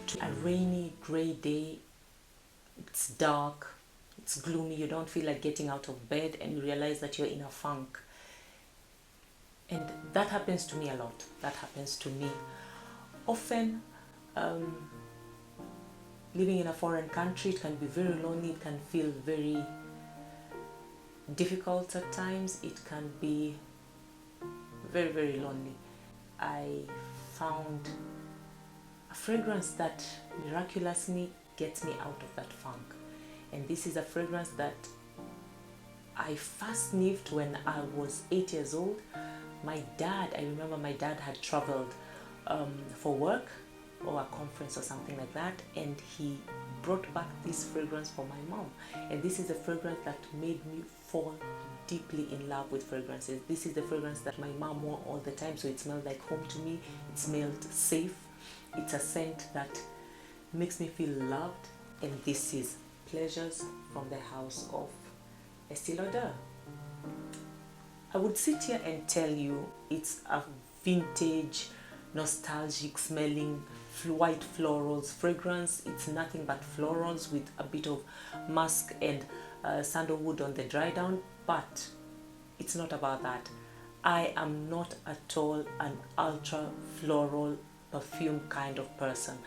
to a rainy, grey day. It's dark, it's gloomy, you don't feel like getting out of bed, and you realize that you're in a funk. And that happens to me a lot. That happens to me often. Living in a foreign country, it can be very lonely, it can feel very difficult at times, it can be very, very lonely. I found a fragrance that miraculously gets me out of that funk. And this is a fragrance that I first sniffed when I was 8 years old. I remember my dad had traveled for work or a conference or something like that, and he brought back this fragrance for my mom. And this is a fragrance that made me fall deeply in love with fragrances. This is the fragrance that my mom wore all the time, so it smelled like home to me. It smelled safe. It's a scent that makes me feel loved. And this is Pleasures from the House of Estee Lauder. I would sit here and tell you it's a vintage, nostalgic smelling white florals fragrance. It's nothing but florals with a bit of musk and sandalwood on the dry down, but it's not about that. I am not at all an ultra floral perfume kind of person,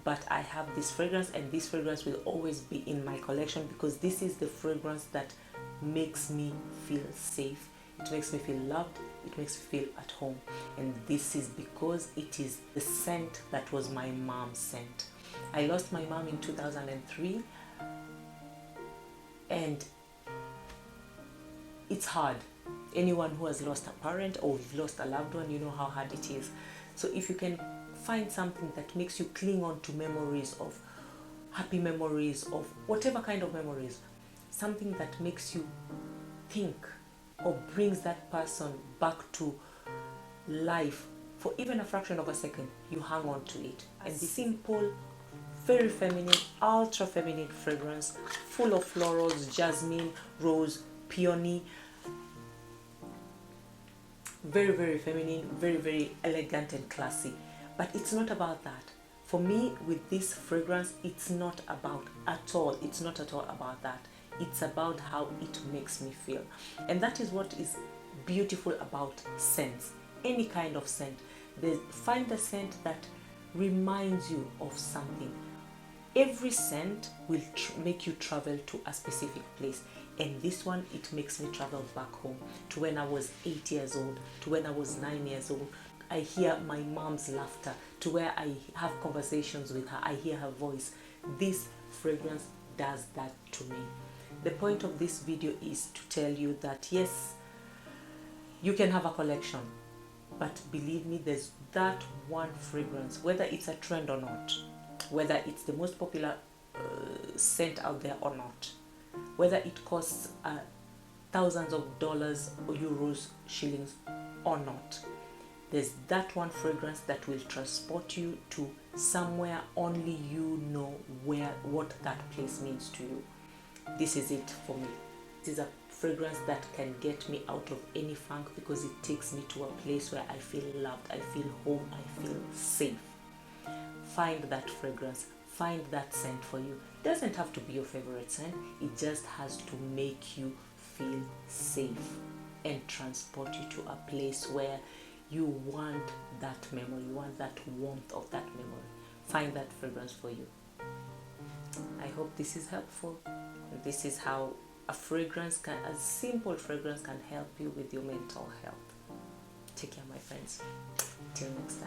but I have this fragrance, and this fragrance will always be in my collection because this is the fragrance that makes me feel safe. It makes me feel loved, it makes me feel at home. And this is because it is the scent that was my mom's scent. I lost my mom in 2003, and it's hard. Anyone who has lost a parent or you've lost a loved one, you know how hard it is. So if you can find something that makes you cling on to memories of happy memories, of whatever kind of memories, something that makes you think or brings that person back to life for even a fraction of a second, you hang on to it. And the simple, very feminine, ultra feminine fragrance, full of florals, jasmine, rose, peony. Very, very feminine, very, very elegant and classy. But it's not about that. For me, with this fragrance, it's not about at all. It's not at all about that. It's about how it makes me feel. And that is what is beautiful about scents. Any kind of scent. Find a scent that reminds you of something. Every scent will make you travel to a specific place. And this one, it makes me travel back home to when I was 8 years old, to when I was 9 years old. I hear my mom's laughter, to where I have conversations with her. I hear her voice. This fragrance does that to me. The point of this video is to tell you that yes, you can have a collection, but believe me, there's that one fragrance, whether it's a trend or not, whether it's the most popular scent out there or not, whether it costs thousands of dollars or euros, shillings or not, there's that one fragrance that will transport you to somewhere only you know what that place means to you. This is it for me. This is a fragrance that can get me out of any funk because it takes me to a place where I feel loved, I feel home, I feel safe. Find that fragrance, find that scent for you. It doesn't have to be your favorite scent, it just has to make you feel safe and transport you to a place where you want that memory, you want that warmth of that memory. Find that fragrance for you. I hope this is helpful. This is how a simple fragrance can help you with your mental health. Take care, my friends. Till next time.